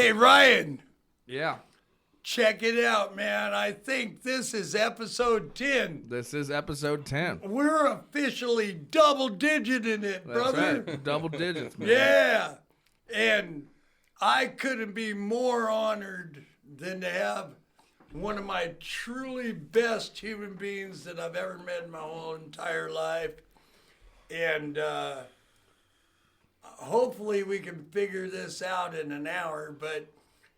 Hey, Ryan. Yeah. Check it out, man. I think this is episode 10. This is episode 10. We're officially double-digit in it, brother. Right. Double digits, man. Yeah. And I couldn't be more honored than to have one of my truly best human beings that I've ever met in my whole entire life. And hopefully we can figure this out in an hour, but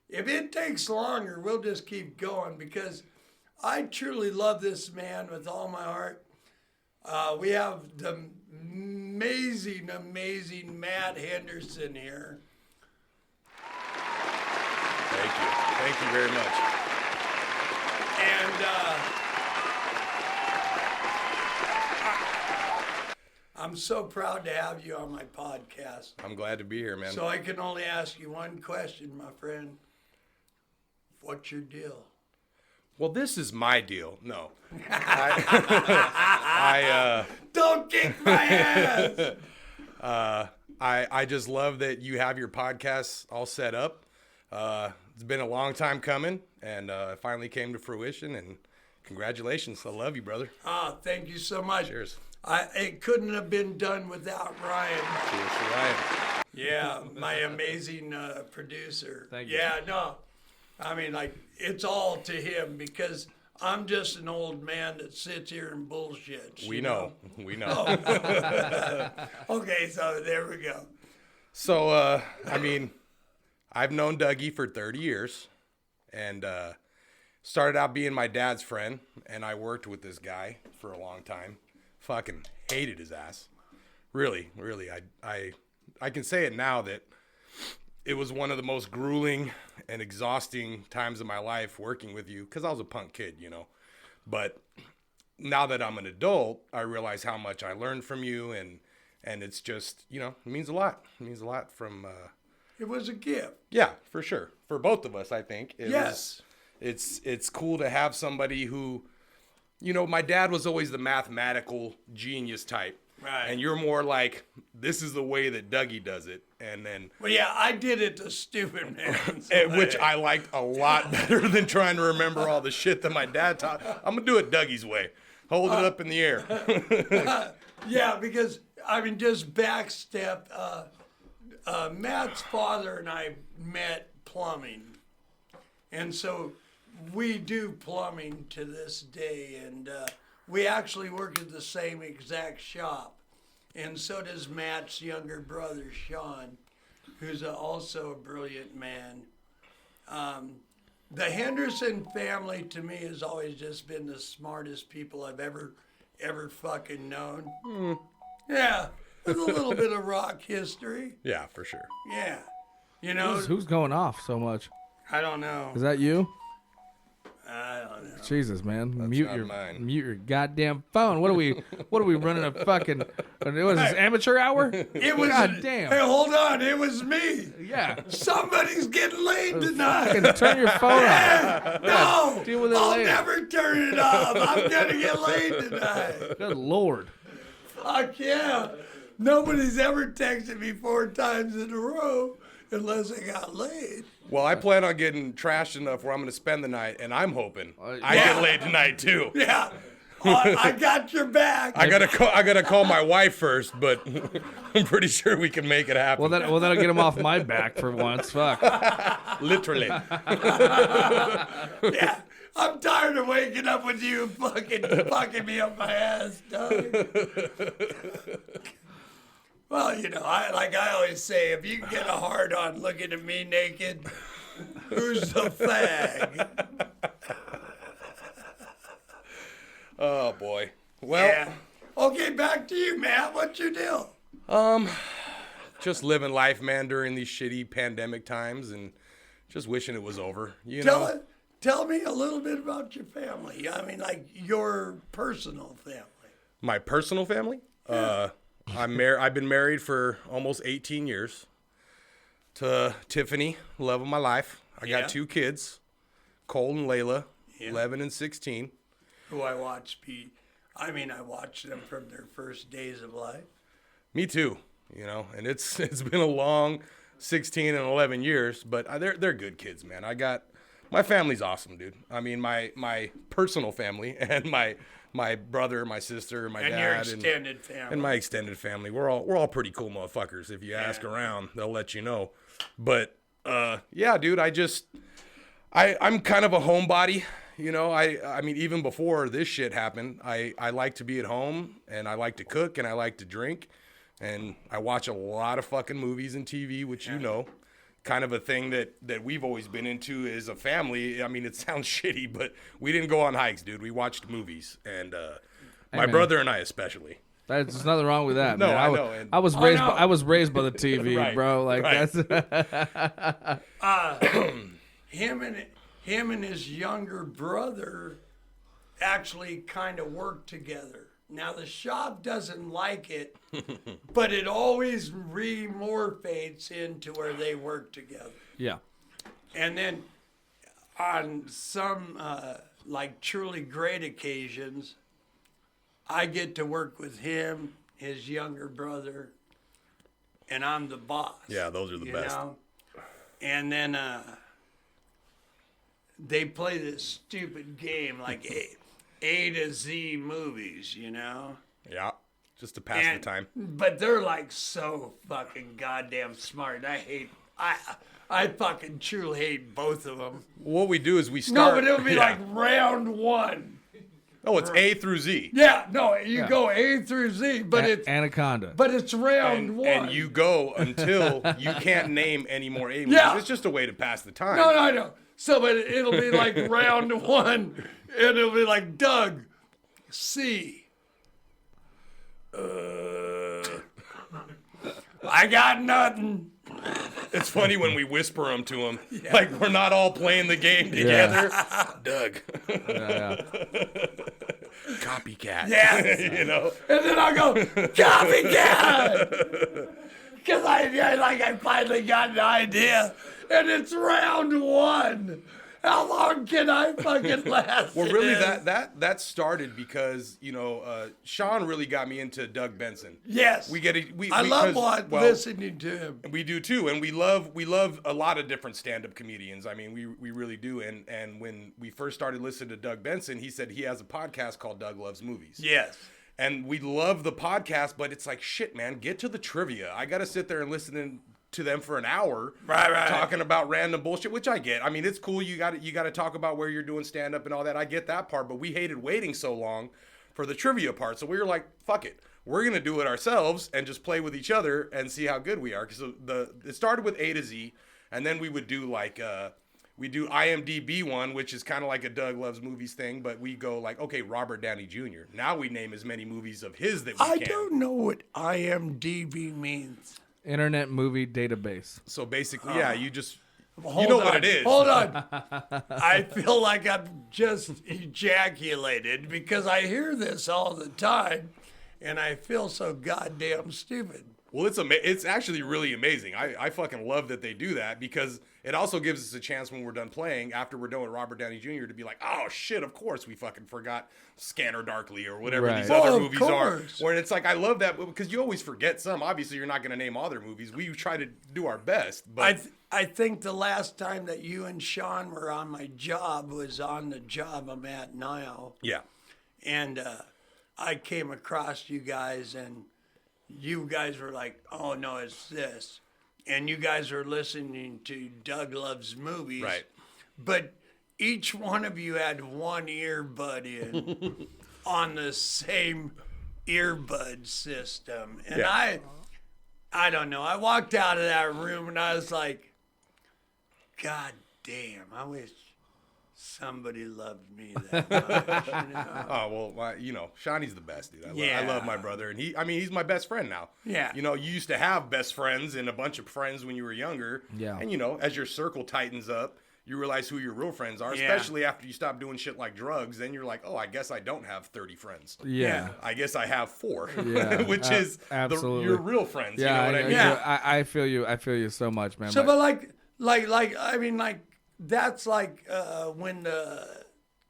if it takes longer, we'll just keep going because I truly love this man with all my heart. We have the amazing, amazing Matt Henderson here. Thank you. Thank you very much. And I'm so proud to have you on my podcast. I'm glad to be here, man. So I can only ask you one question, my friend. What's your deal? Well, this is my deal. No. Don't kick my ass! I just love that you have your podcast all set up. It's been a long time coming, and it finally came to fruition, and congratulations. I love you, brother. Thank you so much. Cheers. It couldn't have been done without Ryan. Cheers to Ryan. Yeah, my amazing producer. Thank you. Yeah, no. I mean, like, it's all to him because I'm just an old man that sits here and bullshits. We know. We know. Okay, so there we go. So, I mean, I've known Dougie for 30 years and started out being my dad's friend, and I worked with this guy for a long time. Fucking hated his ass. Really, really. I can say it now that it was one of the most grueling and exhausting times of my life working with you because I was a punk kid, you know. But now that I'm an adult, I realize how much I learned from you, and it's just, you know, it means a lot. It means a lot from... It was a gift. Yeah, for sure. For both of us, I think. Yes. It's cool to have somebody who, you know, my dad was always the mathematical genius type. Right. And you're more like, this is the way that Dougie does it. And then... Well, yeah, I did it the stupid man. which I liked a lot better than trying to remember all the shit that my dad taught. I'm going to do it Dougie's way. Hold it up in the air. Yeah, because, I mean, just backstep... Matt's father and I met plumbing. And so we do plumbing to this day. And we actually work at the same exact shop. And so does Matt's younger brother, Sean, who's also a brilliant man. The Henderson family, to me, has always just been the smartest people I've ever fucking known. Yeah. With a little bit of rock history. Yeah, for sure. Yeah. You know? Who's going off so much? I don't know. Is that you? I don't know. Jesus, man. That's Mute not mine. your goddamn phone. What are we running a fucking what is this, amateur hour? It was God damn. Hey, hold on. It was me. Yeah. Somebody's getting laid tonight. Fucking turn your phone off. No. Deal with it I'll later. never turn it off. I'm going to get laid tonight. Good Lord. Fuck yeah. Nobody's ever texted me 4 times in a row unless I got laid. Well, I plan on getting trashed enough where I'm going to spend the night, and I'm hoping I get laid tonight, too. Yeah. I got your back. I gotta call my wife first, but I'm pretty sure we can make it happen. Well, that'll get him off my back for once. Fuck. Literally. Yeah. I'm tired of waking up with you fucking me up my ass, dog. Well, you know, I always say, if you can get a hard on looking at me naked, who's the fag? Oh boy. Well, Yeah. Okay, back to you, Matt. What's your deal? just living life, man, during these shitty pandemic times, and just wishing it was over. You know. Tell me a little bit about your family. I mean, like your personal family. My personal family? Yeah. I've been married for almost 18 years to Tiffany, love of my life. I got 2 kids, Cole and Layla, 11 and 16. Who I watched I watched them from their first days of life. Me too, you know, and it's been a long, 16 and 11 years, but they're good kids, man. My family's awesome, dude. I mean, my personal family and my brother, my sister, my and dad, your extended family, and my extended family. We're all pretty cool motherfuckers. If you ask around, they'll let you know. But yeah, dude, I'm kind of a homebody. You know, I mean, even before this shit happened, I like to be at home, and I like to cook, and I like to drink, and I watch a lot of fucking movies and TV, which you know, kind of a thing that we've always been into as a family. I mean, it sounds shitty, but we didn't go on hikes, dude. We watched movies, and my brother and I especially. There's nothing wrong with that. No, man. I know. I was raised by the TV, Right, bro. Like right. that's. him and his younger brother actually kind of work together. Now the shop doesn't like it, but it always remorphates into where they work together. Yeah. And then on some like truly great occasions, I get to work with him, his younger brother, and I'm the boss. Yeah, those are the best. Know? And then they play this stupid game like A to Z movies, you know? Yeah, just to pass the time. But they're like so fucking goddamn smart. I fucking truly hate both of them. What we do is we No, start. but it'll be like round one. Oh, it's A through Z. Yeah, no, you go A through Z, but it's Anaconda. but it's round one. And you go until you can't name any more A movies. Yeah. It's just a way to pass the time. No. So, but it'll be like round one, and it'll be like Doug, C. I got nothing. It's funny when we whisper them to him. Yeah. Like we're not all playing the game together. Doug. Yeah. Copycat. Yes. You know? And then I'll go, copycat! Because I finally got an idea, and it's round one. How long can I fucking last? Well, really, that started because Sean really got me into Doug Benson. Yes, I love listening to him. We do too, and we love a lot of different stand-up comedians. I mean, we really do. And when we first started listening to Doug Benson, he said he has a podcast called Doug Loves Movies. Yes. And we love the podcast, but it's like, shit, man, get to the trivia. I got to sit there and listen to them for an hour, right, talking about random bullshit, which I get. I mean, it's cool. You got to talk about where you're doing stand up and all that. I get that part, but we hated waiting so long for the trivia part. So we were like, fuck it, we're gonna do it ourselves and just play with each other and see how good we are. Because it started with A to Z, and then we would do like we do IMDb one, which is kind of like a Doug Loves Movies thing, but we go like, okay, Robert Downey Jr. Now we name as many movies of his that we can. I don't know what IMDb means. Internet Movie Database. So basically, yeah, you just Hold what it is. Hold on. I feel like I've just ejaculated because I hear this all the time, and I feel so goddamn stupid. Well, it's actually really amazing. I fucking love that they do that because it also gives us a chance when we're done playing, after we're done with Robert Downey Jr., to be like, oh shit, of course we fucking forgot Scanner Darkly or whatever these other movies are. Where it's like, I love that because you always forget some. Obviously, you're not going to name all their movies. We try to do our best. But I think the last time that you and Sean were on my job was on the job I'm at now. Yeah. And I came across you guys, and you guys were like, oh, no, it's this. And you guys were listening to Doug Loves Movies. Right. But each one of you had one earbud in on the same earbud system. And Yeah. I don't know. I walked out of that room, and I was like, God damn, I wish somebody loved me that much. You know? Oh, well, Shawnee's the best, dude. I Yeah. love my brother. And he's my best friend now. Yeah. You used to have best friends and a bunch of friends when you were younger. Yeah. And, as your circle tightens up, you realize who your real friends are, Yeah. especially after you stop doing shit like drugs. Then you're like, oh, I guess I don't have 30 friends. Yeah. I guess I have 4, Yeah, which is absolutely. your real friends. Yeah, you know what I mean? Yeah. I feel you. I feel you so much, man. So, but I mean, that's like when the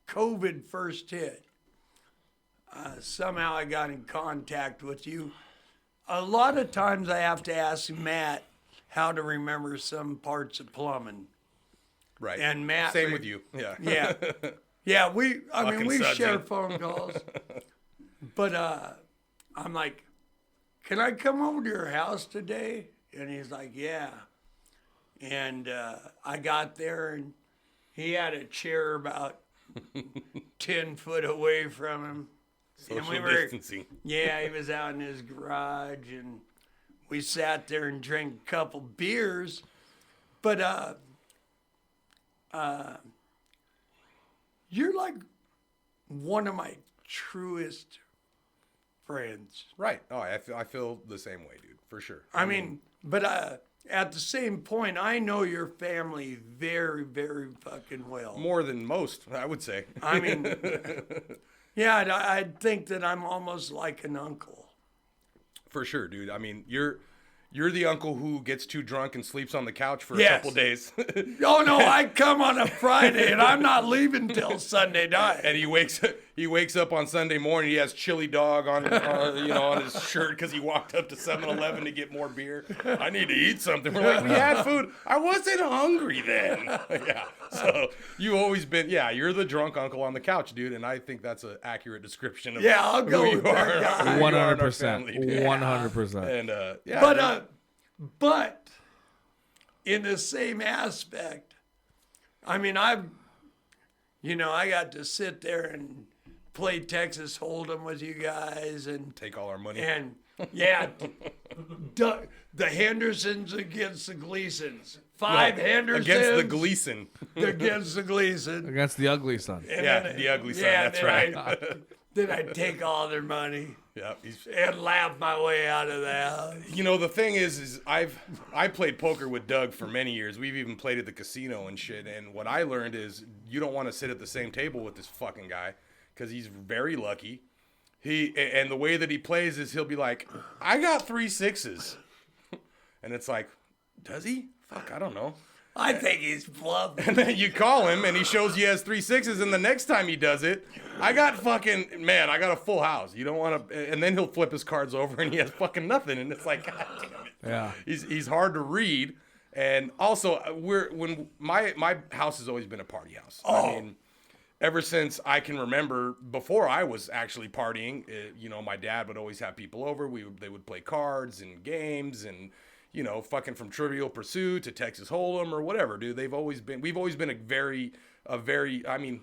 COVID first hit. Somehow I got in contact with you. A lot of times I have to ask Matt, how to remember some parts of plumbing. Right. And Matt, Same with you. Yeah. Yeah, yeah. We Fucking share sudsy. phone calls, but I'm like, can I come over to your house today? And he's like, yeah. And I got there, and he had a chair about 10 foot away from him. Social distancing. Yeah, he was out in his garage, and we sat there and drank a couple beers. But you're like one of my truest friends. Right. Oh, I feel the same way, dude, for sure. I mean, but at the same point, I know your family very, very fucking well. More than most, I would say. I mean, yeah, I think that I'm almost like an uncle. For sure, dude. I mean, you're the uncle who gets too drunk and sleeps on the couch for a Yes. couple days. Oh no, I come on a Friday and I'm not leaving till Sunday night. And he wakes up on Sunday morning. He has chili dog on his shirt because he walked up to 7-Eleven to get more beer. I need to eat something. We're like, we had food. I wasn't hungry then. Yeah. So you've always been, you're the drunk uncle on the couch, dude. And I think that's an accurate description of Yeah, I'll go who with you that are. guy. who you are in our 100%. family, dude. 100%. And yeah. But in the same aspect, I mean, I got to sit there and play Texas Hold'em with you guys, and Take all our money. yeah, the Hendersons against the Gleasons. Five Hendersons Against the Gleason. against the Gleason. Against the ugly son. And Yeah, then- the ugly son, yeah, that's then right. then I take all their money Yeah. and laugh my way out of the house. You know, the thing is I played poker with Doug for many years. We've even played at the casino and shit. And what I learned is you don't want to sit at the same table with this fucking guy because he's very lucky. And the way that he plays is he'll be like, I got 3 6s. And it's like, does he? Fuck, I don't know. I think he's bluffing. And then you call him and he shows he has 3 6s. And the next time he does it, I got a full house. You don't want to, and then he'll flip his cards over and he has fucking nothing. And it's like, God damn it. Yeah. He's hard to read. And also my house has always been a party house. Oh. I mean, ever since I can remember, before I was actually partying, my dad would always have people over. They would play cards and games and, fucking from Trivial Pursuit to Texas Hold'em or whatever, dude. We've always been a very, I mean,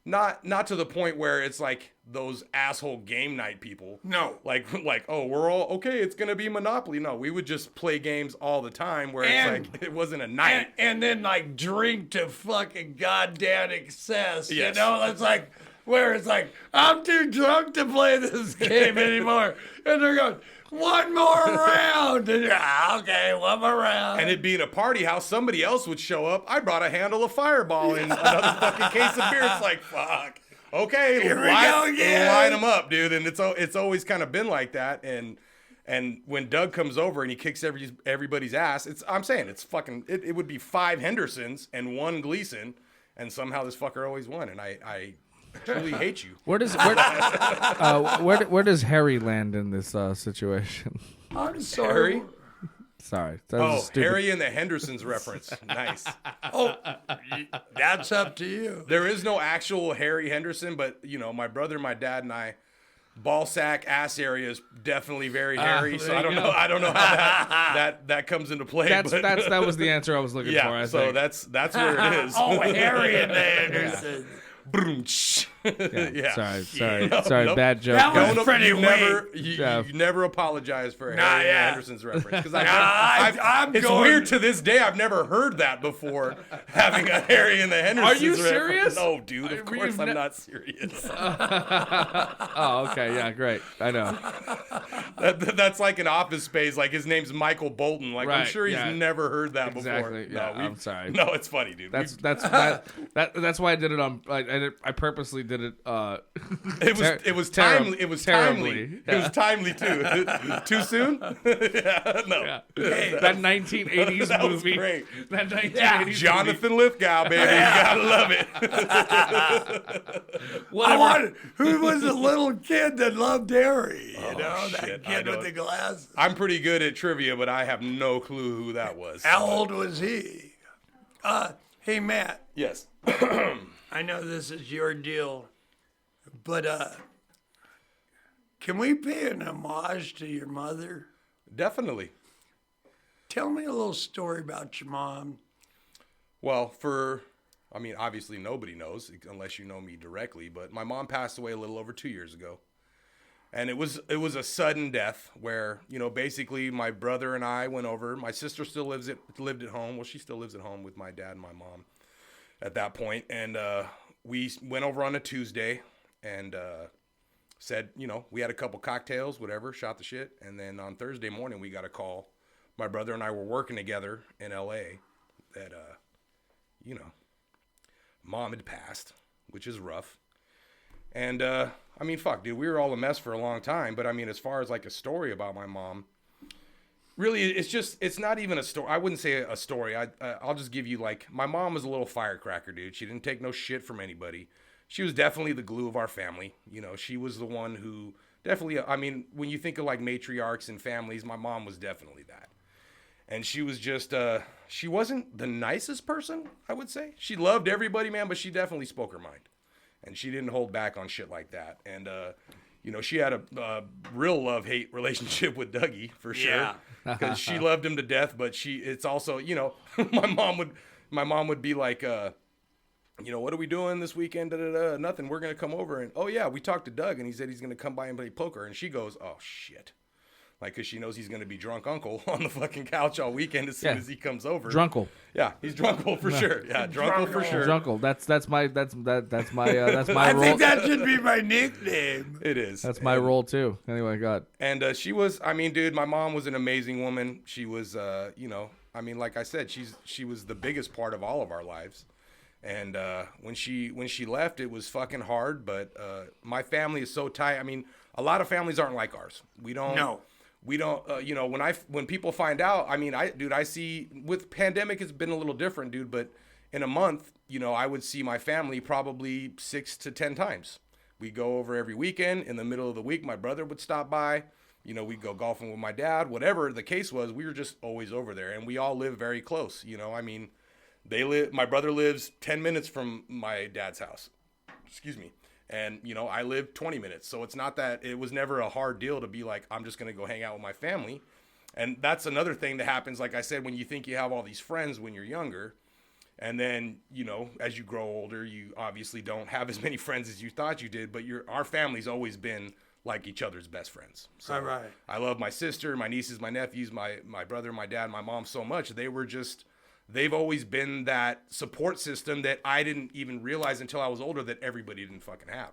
not to the point where it's like those asshole game night people. No. Like, oh, we're all, okay, it's going to be Monopoly. No, we would just play games all the time where And- it's like, it wasn't a night. And then like drink to fucking goddamn excess. Yes. It's like where it's like, I'm too drunk to play this game anymore. And they're going, one more round. And okay, one more round. And it being a party house, somebody else would show up. I brought a handle of Fireball and another fucking case of beer. It's like, fuck. Okay, Here we go again. line them up, dude. And it's always kind of been like that. And when Doug comes over and he kicks everybody's ass, I'm saying it's fucking. It would be 5 Hendersons and 1 Gleason, and somehow this fucker always won. And I truly hate you. Where does Harry land in this situation? I'm sorry. Harry? Sorry. That was Oh, stupid. Harry and the Hendersons reference. Nice. Oh, that's up to you. There is no actual Harry Henderson, but my brother, my dad, and I, ball sack ass area is definitely very hairy. So there I you don't go. know. I don't know how that comes into play. That was the answer I was looking for. yeah. I So think. that's where it is. Oh, Harry and the Andersons. Boom. Shh. Yeah. Sorry. Nope. Bad joke. That was guys. Don't, pretty you never, weak. you never apologize for Nah, Harry and yeah. Henderson's reference because I'm it's going- weird to this day. I've never heard that before. Having a Harry and the Hendersons. Are you reference. serious? No, dude. Of course You've I'm ne- not serious. Oh, okay. Yeah, great. I know. That's like an Office Space. Like his name's Michael Bolton. Like I'm Right, sure he's yeah. never heard that before. Exactly, yeah, No, I'm sorry. No, it's funny, dude. That's why I did it on. I I purposely did it. It was timely. It was timely. terribly. It was timely too. Too soon? Yeah, no. Yeah. That 1980s That was movie. great. That 1980s Jonathan Lithgow, baby. You gotta love it. Who was the little kid that loved Harry? You know, shit, that I kid know. with the glasses. I'm pretty good at trivia, but I have no clue who that was. How old was he? Hey, Matt, Yes. I know this is your deal, but can we pay an homage to your mother? Definitely. Tell me a little story about your mom. Well, obviously nobody knows unless you know me directly, but my mom passed away a little over 2 years ago. And it was a sudden death where, basically my brother and I went over. My sister still lived at home. Well, she still lives at home with my dad and my mom at that point. And we went over on a Tuesday and said, we had a couple cocktails, whatever, shot the shit. And then on Thursday morning, we got a call. My brother and I were working together in L.A. that, mom had passed, which is rough. And, fuck, dude, we were all a mess for a long time. But, as far as, like, a story about my mom, really, it's not even a story. I wouldn't say a story. I'll just give you, like, my mom was a little firecracker, dude. She didn't take no shit from anybody. She was definitely the glue of our family. She was the one who definitely, when you think of, like, matriarchs and families, my mom was definitely that. And she was just, she wasn't the nicest person, I would say. She loved everybody, man, but she definitely spoke her mind. And she didn't hold back on shit like that. And, she had a real love-hate relationship with Dougie, for sure. Yeah. Because she loved him to death, but it's also, my mom would be like, what are we doing this weekend? Da-da-da. Nothing. We're going to come over. And, oh, yeah, we talked to Doug, and he said he's going to come by and play poker. And she goes, oh, shit. Like, because she knows he's going to be drunk uncle on the fucking couch all weekend as soon as he comes over. Drunkle. Yeah, he's drunkle for sure. Yeah, drunkle for sure. Drunkle. That's my I role. think that should be my nickname. It is. That's my role too. Anyway, God. And she was, dude, my mom was an amazing woman. She was, like I said, she was the biggest part of all of our lives. And when she left, it was fucking hard. But my family is so tight. A lot of families aren't like ours. We don't. No. We don't, when people find out, I see with pandemic, it's been a little different, dude, but in a month, I would see my family probably 6 to 10 times. We go over every weekend. In the middle of the week, my brother would stop by, we'd go golfing with my dad, whatever the case was, we were just always over there, and we all live very close, my brother lives 10 minutes from my dad's house. Excuse me. And, I live 20 minutes. So it's not that it was never a hard deal to be like, I'm just going to go hang out with my family. And that's another thing that happens. Like I said, when you think you have all these friends when you're younger, and then, as you grow older, you obviously don't have as many friends as you thought you did. But our family's always been like each other's best friends. So All right. I love my sister, my nieces, my nephews, my brother, my dad, my mom so much. They've always been that support system that I didn't even realize until I was older that everybody didn't fucking have,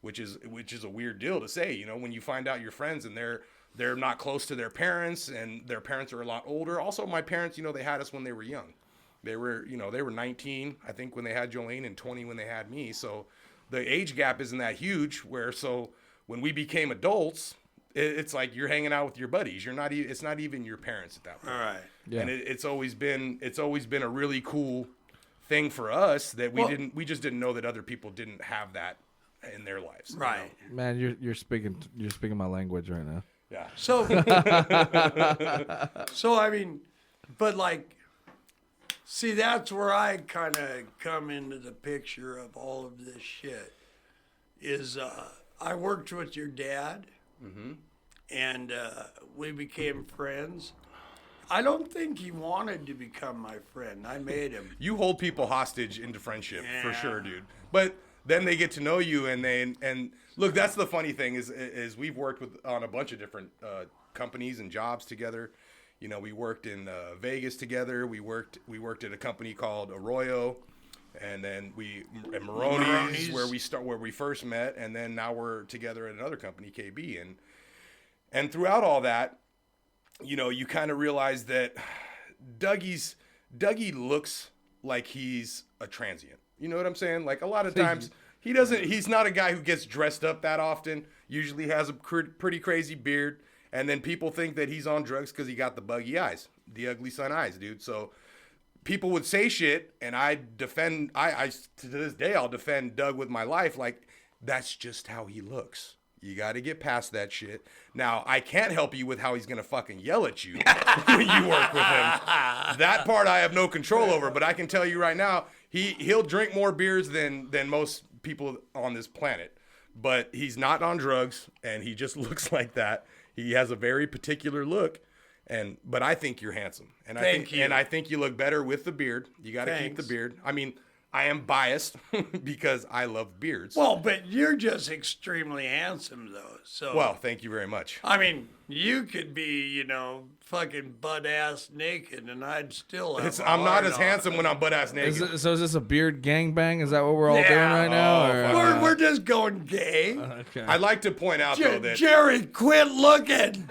which is a weird deal to say, when you find out your friends and they're not close to their parents and their parents are a lot older. Also, my parents, they had us when they were young. They were 19, I think, when they had Jolene and 20 when they had me. So the age gap isn't that huge so when we became adults, it's like you're hanging out with your buddies. It's not even your parents at that point. All right. Yeah. And it's always been a really cool thing for us that we just didn't know that other people didn't have that in their lives. Right. Man, you're speaking my language right now. Yeah. So, but like, see, that's where I kind of come into the picture of all of this shit. Is I worked with your dad, and we became friends. I don't think he wanted to become my friend. I made him. You hold people hostage into friendship for Yeah. sure, dude. But then they get to know you, and look, that's the funny thing is we've worked on a bunch of different companies and jobs together. We worked in Vegas together. We worked at a company called Arroyo, and then at Maroney's where we first met, and then now we're together at another company, KB, and throughout all that, you kind of realize that Dougie looks like he's a transient. You know what I'm saying? Like a lot of times he doesn't. He's not a guy who gets dressed up that often. Usually has a pretty crazy beard, and then people think that he's on drugs because he got the buggy eyes, the ugly sun eyes, dude. So people would say shit, and I defend. I to this day I'll defend Doug with my life. Like that's just how he looks. You got to get past that shit. Now, I can't help you with how he's going to fucking yell at you when you work with him. That part I have no control over, but I can tell you right now, he'll drink more beers than most people on this planet. But he's not on drugs, and he just looks like that. He has a very particular look, but I think you're handsome. And I think you look better with the beard. You got to keep the beard. I mean, I am biased because I love beards. Well, but you're just extremely handsome, though. So. Well, thank you very much. I mean, you could be, fucking butt-ass naked, and I'd still have I'm not as handsome when I'm butt-ass naked. So is this a beard gangbang? Is that what we're all doing right now? Or? We're just going gay. Okay. I'd like to point out, though, that... Jerry, quit looking.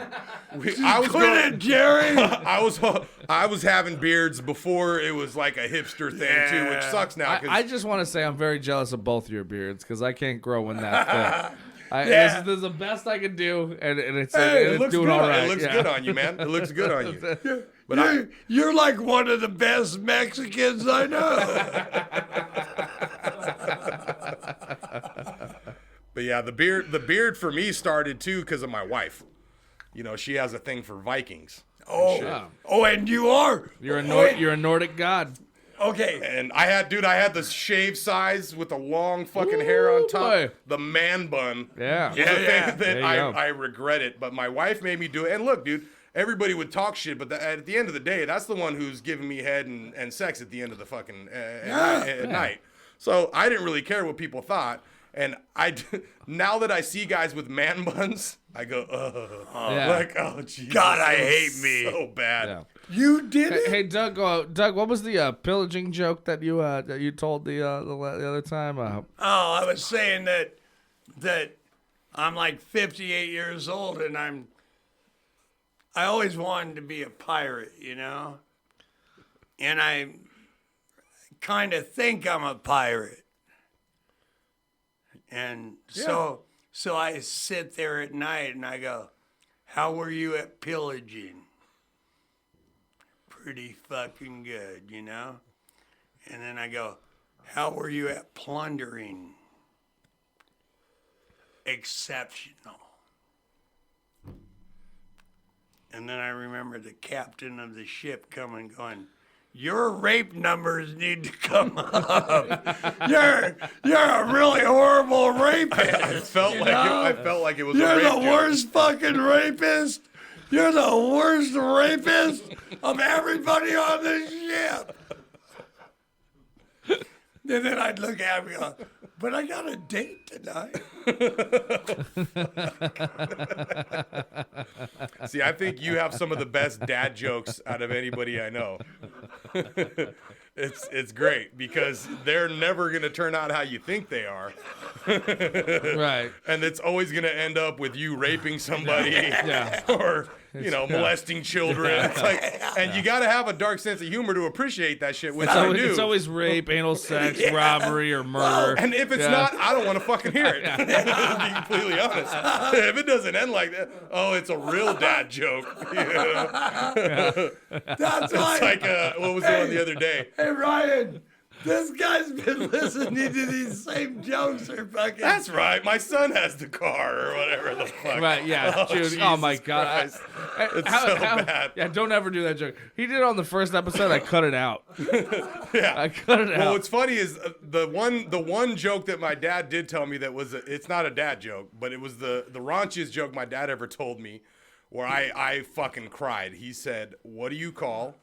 Quit it, Jerry. I was having beards before it was like a hipster thing, too, which sucks now. I just want to say I'm very jealous of both your beards because I can't grow in that thick. This is the best I can do, and it's looks doing good. all right. It looks good on you, man. It looks good on you. But you're like one of the best Mexicans I know. But yeah, the beard for me started too because of my wife. She has a thing for Vikings. And you are. You're a Nordic god. Okay. And I had the shave size with the long fucking hair on top. Boy. The man bun. Yeah. I regret it, but my wife made me do it. And look, dude, everybody would talk shit, but at the end of the day, that's the one who's giving me head and sex at the end of the fucking at night. So I didn't really care what people thought. And now that I see guys with man buns, I go, oh, Jesus. God, I hate me. So bad. Yeah. You did it? Hey, Doug, what was the pillaging joke that you told the other time? I was saying that I'm like 58 years old, and I always wanted to be a pirate, and I kind of think I'm a pirate. And so I sit there at night and I go, how were you at pillaging? Pretty fucking good, And then I go, how were you at plundering? Exceptional. And then I remember the captain of the ship coming going, your rape numbers need to come up. You're a really horrible rapist. I felt like it was. You're a rape the joke. worst fucking rapist. You're the worst rapist of everybody on this ship. And then I'd look at him and go, but I got a date tonight. See, I think you have some of the best dad jokes out of anybody I know. It's great because they're never going to turn out how you think they are. Right. And it's always going to end up with you raping somebody or, molesting children. It's like, and you got to have a dark sense of humor to appreciate that shit, which I do. It's always rape, anal sex, robbery, or murder. And if it's not, I don't want to fucking hear it. To be completely honest. If it doesn't end like that, it's a real dad joke. That's It's like, what was the one the other day? Hey, Ryan, this guy's been listening to these same jokes for fucking... That's right. My son has the car or whatever the fuck. Right, yeah. Dude, oh my God. It's so bad. Yeah, don't ever do that joke. He did it on the first episode. I cut it out. Yeah. I cut it out. Well, what's funny is the one joke that my dad did tell me that was, it's not a dad joke, but it was the raunchiest joke my dad ever told me where I fucking cried. He said, what do you call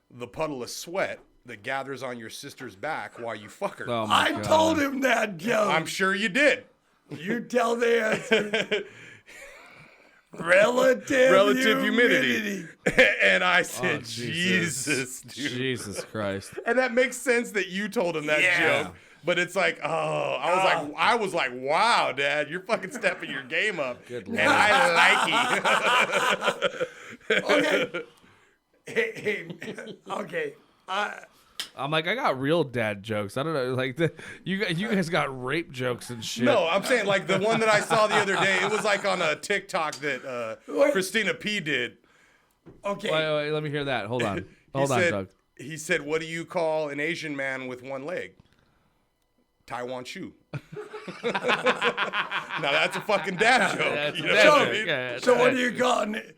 the puddle of sweat that gathers on your sister's back while you fuck her? Oh my I God. told him that joke. I'm sure you did. You tell the answer. Relative humidity. And I said, Jesus. dude. Jesus Christ. And that makes sense that you told him that joke. But it's like, I was like, wow, Dad, you're fucking stepping your game up. Good And Lord. I like it. Okay. Okay. I'm like, I got real dad jokes. I don't know, like you guys got rape jokes and shit. No, I'm saying like the one that I saw the other day. It was like on a TikTok that Christina P did. Okay. Wait, let me hear that. Hold on, Doug. He said, "What do you call an Asian man with one leg?" Taiwan shoe. Now that's a fucking dad joke. That's You a know dad what I joke. mean? Yeah, So what do you call Jesus.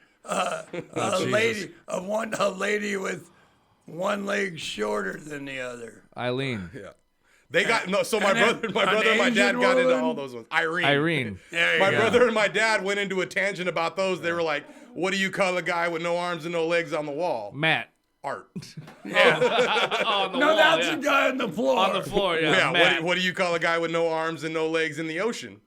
a lady with one leg shorter than the other? Eileen. Yeah. They got no. So my And then brother and my an dad Asian got into woman? all those ones. Irene. There My you brother and my dad went into a tangent about those. They were like, "What do you call a guy with no arms and no legs on the wall?" Matt. Art. On the No, wall, that's yeah. the guy on the floor. On the floor, yeah. Yeah. Matt. What do you call a guy with no arms and no legs in the ocean?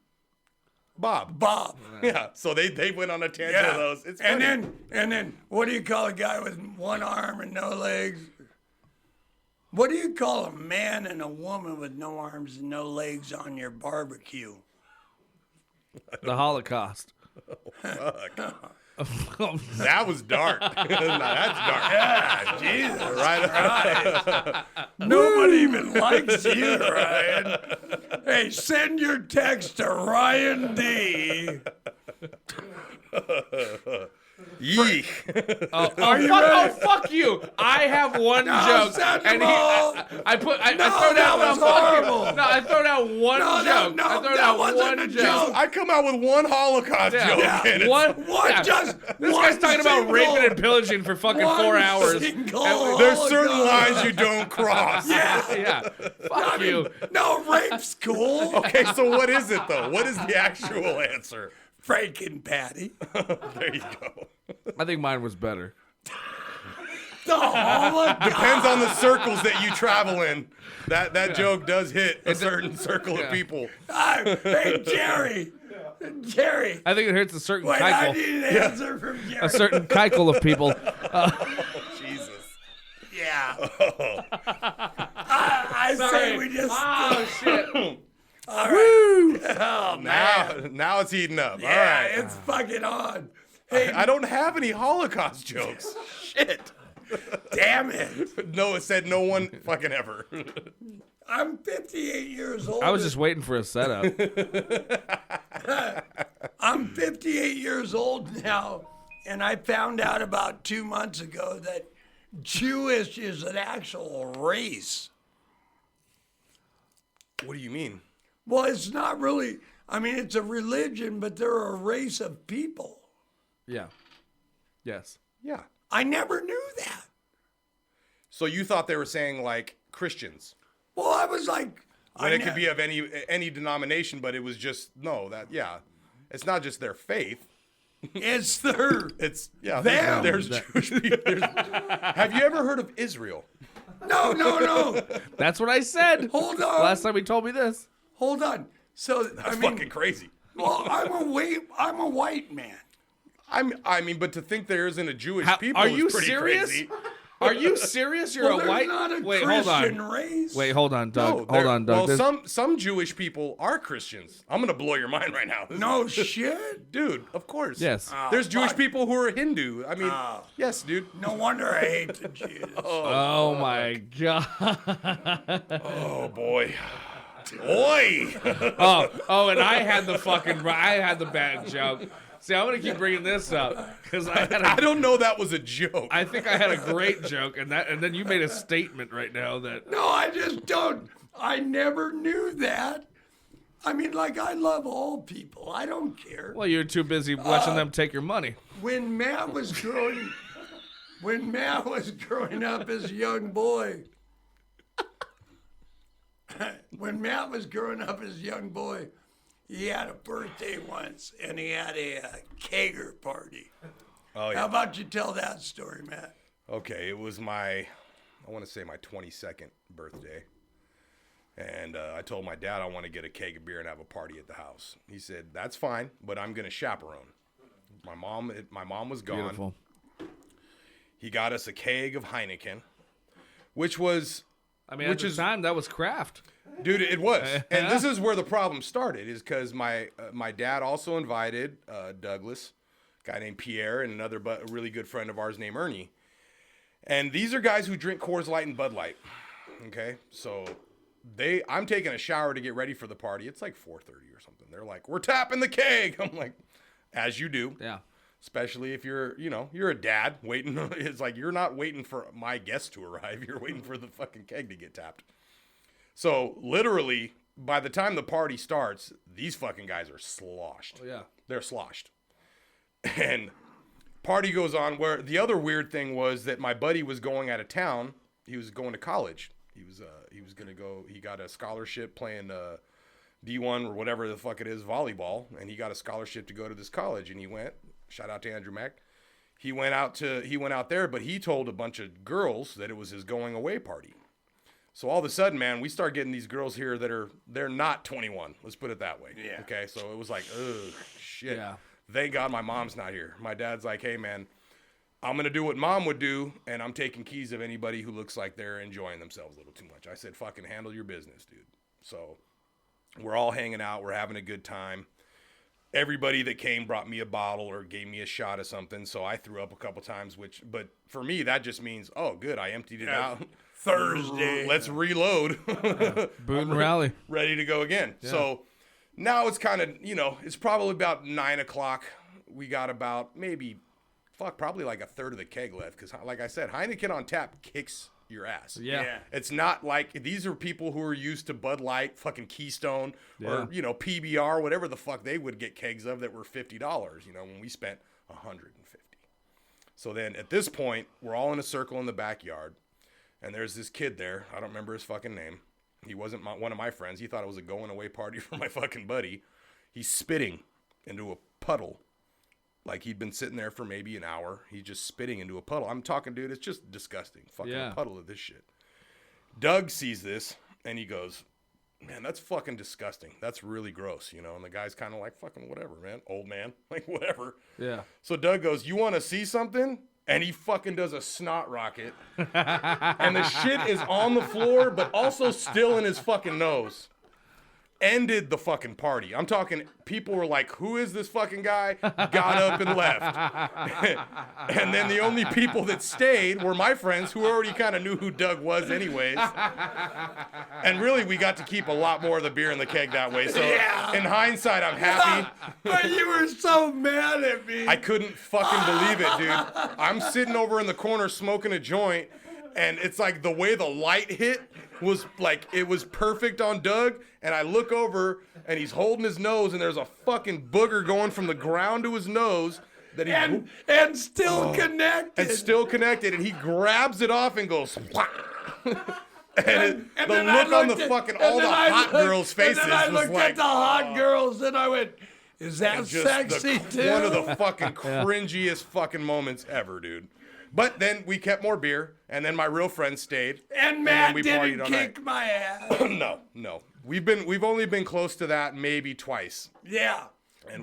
Bob. Bob. Yeah. So they went on a tangent of those. It's funny. And then what do you call a guy with one arm and no legs? What do you call a man and a woman with no arms and no legs on your barbecue? The Holocaust. That was dark. Now that's dark. Yeah, Jesus. Right. Nobody even likes you, Ryan. Hey, send your text to Ryan D. Yee. Fuck you! I have one joke, send and them all. I throw that down was one fucking- horrible. No, I throw down one joke. no, I throw that down wasn't a one joke. I come out with one Holocaust joke. Yeah. And it's- One. Just This one guy's talking about single- raping and pillaging for fucking 4 hours. single There's certain Holocaust. lines you don't cross. Yeah. Fuck you. No, rape's cool. Okay, so what is it though? What is the actual answer? Franken patty. There you go. I think mine was better. The Holocaust. Depends on the circles that you travel in. That joke does hit a certain circle of people. Hey, Jerry. Jerry. I think it hurts a certain Wait, I keikel. need an answer from Jerry. A certain keikel of people. Jesus. Yeah. I say we just. Oh shit. All right. Oh, Now it's heating up. Yeah, All right. it's fucking on. Hey, I don't have any Holocaust jokes. Shit. damn it. No, it said no one fucking ever. I'm 58 years old. I was just waiting for a setup. I'm 58 years old now, and I found out about 2 months ago that Jewish is an actual race. What do you mean? Well, it's not really. I mean, it's a religion, but they're a race of people. Yeah. Yes. Yeah. I never knew that. So you thought they were saying like Christians. Well, I was like, When it could be of any denomination, but it was just it's not just their faith. it's their. It's Them. There's Jewish people. Have you ever heard of Israel? No. That's what I said. Hold on. Last time he told me this. Hold on. So That's I mean, fucking crazy. well, I'm a white man. I mean, but to think there isn't a Jewish people Are is you pretty serious? crazy. Are you serious? You're Well, a there's white. not a Wait, hold Christian on. race. Wait, hold on, Doug. No, hold on, Doug. Well, There's- some Jewish people are Christians. I'm gonna blow your mind right now. No shit. Dude, of course. Yes. There's Jewish fuck. people who are Hindu. I mean, Oh. yes, dude. No wonder I hate the Jews. Oh my god. Oh boy. Oi! Oh, and I had the bad joke. See, I'm gonna keep bringing this up because I don't know that was a joke. I think I had a great joke, and then you made a statement right now that No, I just don't. I never knew that. I mean, like, I love all people. I don't care. well, you're too busy watching them take your money. When Matt was growing up as a young boy, he had a birthday once, and he had a kegger party. Oh How yeah. about you tell that story, Matt? Okay, it was I want to say my 22nd birthday. And I told my dad I want to get a keg of beer and have a party at the house. He said, "That's fine, but I'm going to chaperone." My mom was gone. Beautiful. He got us a keg of Heineken, which was, I mean, Which at the is- time that was craft. dude, it was. And this is where the problem started, is because my dad also invited Douglas, a guy named Pierre, and another a really good friend of ours named Ernie. And these are guys who drink Coors Light and Bud Light. Okay, so I'm taking a shower to get ready for the party. It's like 4:30 or something. They're like, "We're tapping the keg." I'm like, "As you do." Yeah. Especially if you're a dad waiting. It's like you're not waiting for my guests to arrive. You're waiting for the fucking keg to get tapped. So literally, by the time the party starts, these fucking guys are sloshed. Oh, yeah. They're sloshed. And party goes on where the other weird thing was that my buddy was going out of town. He was going to college. He was going to go. He got a scholarship playing D1 or whatever the fuck it is, volleyball. And he got a scholarship to go to this college. And he went. Shout out to Andrew Mack. He went out there, but he told a bunch of girls that it was his going away party. So all of a sudden, man, we start getting these girls here they're not 21. Let's put it that way. Yeah. Okay. So it was like, ugh, shit. Yeah. Thank God my mom's not here. My dad's like, hey man, I'm gonna do what mom would do, and I'm taking keys of anybody who looks like they're enjoying themselves a little too much. I said, fucking handle your business, dude. So we're all hanging out. We're having a good time. Everybody that came brought me a bottle or gave me a shot of something, so I threw up a couple times, but for me, that just means, oh, good, I emptied it out. Thursday. Let's reload. Boot and rally. Ready to go again. Yeah. So now it's kind of, it's probably about 9 o'clock. We got about probably like a third of the keg left because, like I said, Heineken on tap kicks your ass. Yeah. It's not like these are people who are used to Bud Light, fucking Keystone, or PBR, whatever the fuck they would get kegs of that were $50. When we spent $150. So then at this point, we're all in a circle in the backyard, and there's this kid there. I don't remember his fucking name. He wasn't one of my friends. He thought it was a going away party for my fucking buddy. He's spitting into a puddle. Like he'd been sitting there for maybe an hour. He's just spitting into a puddle. I'm talking, dude, it's just disgusting. Fucking a puddle of this shit. Doug sees this and he goes, man, that's fucking disgusting. That's really gross, And the guy's kind of like, fucking whatever, man. Old man. Like, whatever. Yeah. So Doug goes, you want to see something? And he fucking does a snot rocket. And the shit is on the floor, but also still in his fucking nose. Ended the fucking party. I'm talking, people were like, who is this fucking guy? Got up and left. And then the only people that stayed were my friends who already kind of knew who Doug was anyways. And really, we got to keep a lot more of the beer in the keg that way. So in hindsight, I'm happy. But you were so mad at me. I couldn't fucking believe it, dude. I'm sitting over in the corner smoking a joint, and it's like the way the light hit was like, it was perfect on Doug, and I look over, and he's holding his nose, and there's a fucking booger going from the ground to his nose that he and still connected. And still connected, and he grabs it off and goes, and the look on the fucking all the hot girls' faces was like, and then I looked at the hot girls, and I went, is that sexy too? One of the fucking cringiest fucking moments ever, dude. But then we kept more beer, and then my real friends stayed. And Matt didn't kick my ass. No. We've only been close to that maybe twice. Yeah.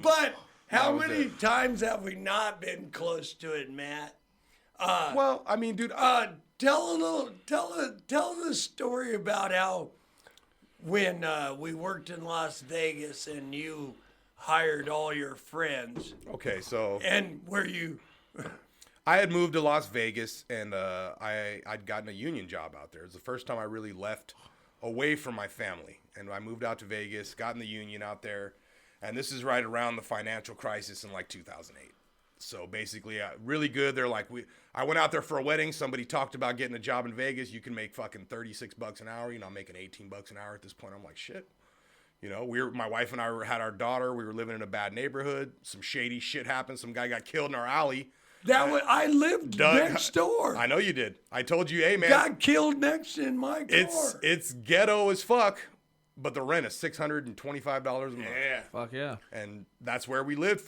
But how many times have we not been close to it, Matt? Well, I mean, dude. Tell the story about how when we worked in Las Vegas and you hired all your friends. Okay, so. And where you. I had moved to Las Vegas, and I'd gotten a union job out there. It was the first time I really left away from my family. And I moved out to Vegas, got in the union out there, and this is right around the financial crisis in like 2008. So basically, really good. They're like, I went out there for a wedding. Somebody talked about getting a job in Vegas. You can make fucking $36 an hour. I'm making $18 an hour at this point. I'm like, shit. My wife and I had our daughter. We were living in a bad neighborhood. Some shady shit happened. Some guy got killed in our alley. I lived next door. I know you did. I told you, hey man, got killed next in my car. It's ghetto as fuck, but the rent is $625 a month. Yeah, fuck yeah. And that's where we lived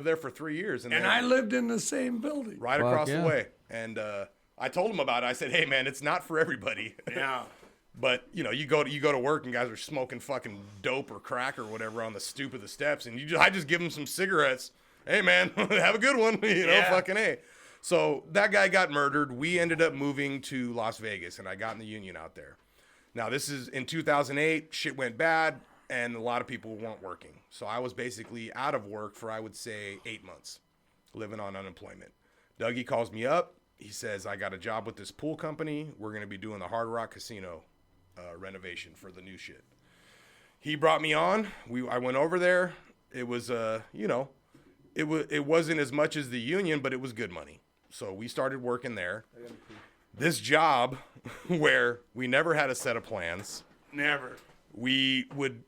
there for 3 years. And I lived in the same building, right across the way. And I told him about it. I said, hey man, it's not for everybody. Yeah. But you go to work and guys are smoking fucking dope or crack or whatever on the stoop of the steps, and I just give them some cigarettes. Hey, man, have a good one, fucking A. So that guy got murdered. We ended up moving to Las Vegas, and I got in the union out there. Now, this is in 2008. Shit went bad, and a lot of people weren't working. So I was basically out of work for, I would say, 8 months, living on unemployment. Dougie calls me up. he says, I got a job with this pool company. We're going to be doing the Hard Rock Casino renovation for the new shit. He brought me on. I went over there. It was, it wasn't as much as the union, but it was good money. So we started working there. This job where we never had a set of plans. Never. We would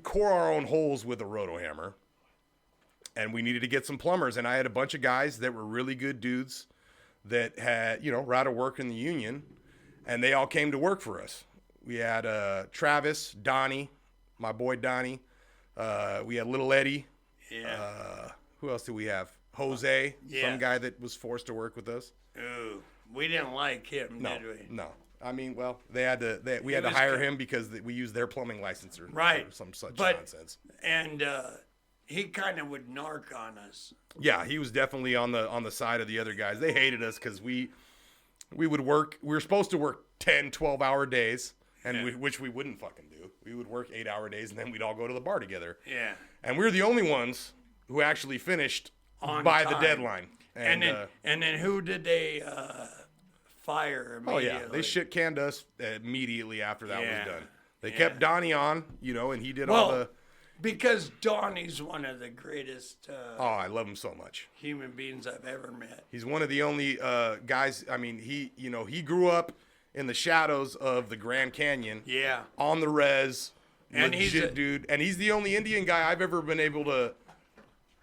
core our own holes with a roto hammer. And we needed to get some plumbers. And I had a bunch of guys that were really good dudes that had, were out of work in the union. And they all came to work for us. We had Travis, Donnie, my boy Donnie. We had Little Eddie. Yeah. Who else did we have? Jose, Yeah. some guy that was forced to work with us. Ooh, we didn't like him, No, did we? no. I mean, well, we had to hire him because we used their plumbing license or some such nonsense. And he kind of would narc on us. Yeah, he was definitely on the side of the other guys. They hated us because we would work. We were supposed to work 10, 12-hour days, which we wouldn't fucking do. We would work 8-hour days, and then we'd all go to the bar together. Yeah. And we were the only ones who actually finished by the deadline. And then who did they fire immediately? Oh, yeah. They shit canned us immediately after that was done. They Yeah. kept Donnie on, and he did all the... Because Donnie's one of the greatest I love him so much. human beings I've ever met. He's one of the only guys... I mean, he grew up in the shadows of the Grand Canyon. Yeah. On the res. And legit dude. And he's the only Indian guy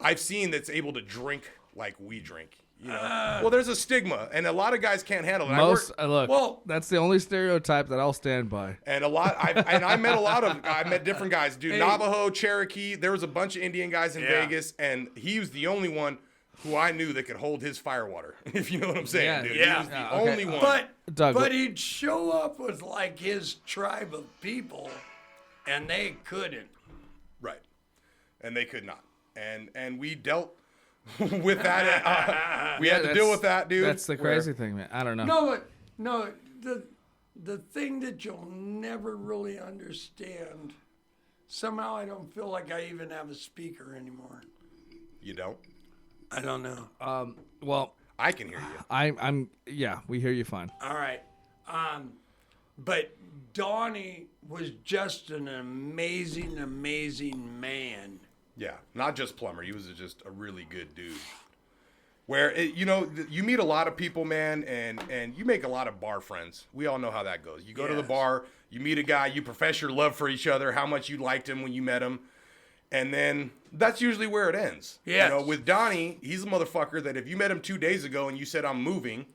I've seen that's able to drink like we drink. Well, there's a stigma, and a lot of guys can't handle it. That's the only stereotype that I'll stand by. And I met different guys, dude. Hey. Navajo, Cherokee. There was a bunch of Indian guys in Vegas, and he was the only one who I knew that could hold his firewater. If you know what I'm saying, dude. Yeah. He was the only one. But he'd show up with like his tribe of people, and they couldn't. Right, and they could not. And we dealt with that. We had to deal with that, dude. That's the crazy thing, man. I don't know. No, the thing that you'll never really understand, somehow I don't feel like I even have a speaker anymore. You don't? I don't know. Well, I can hear you. I'm we hear you fine. All right. But Donnie was just an amazing, amazing man. Yeah, not just plumber. He was just a really good dude. Where, you meet a lot of people, man, and you make a lot of bar friends. We all know how that goes. You go to the bar, you meet a guy, you profess your love for each other, how much you liked him when you met him, and then that's usually where it ends. Yeah. With Donnie, he's a motherfucker that if you met him 2 days ago and you said, I'm moving,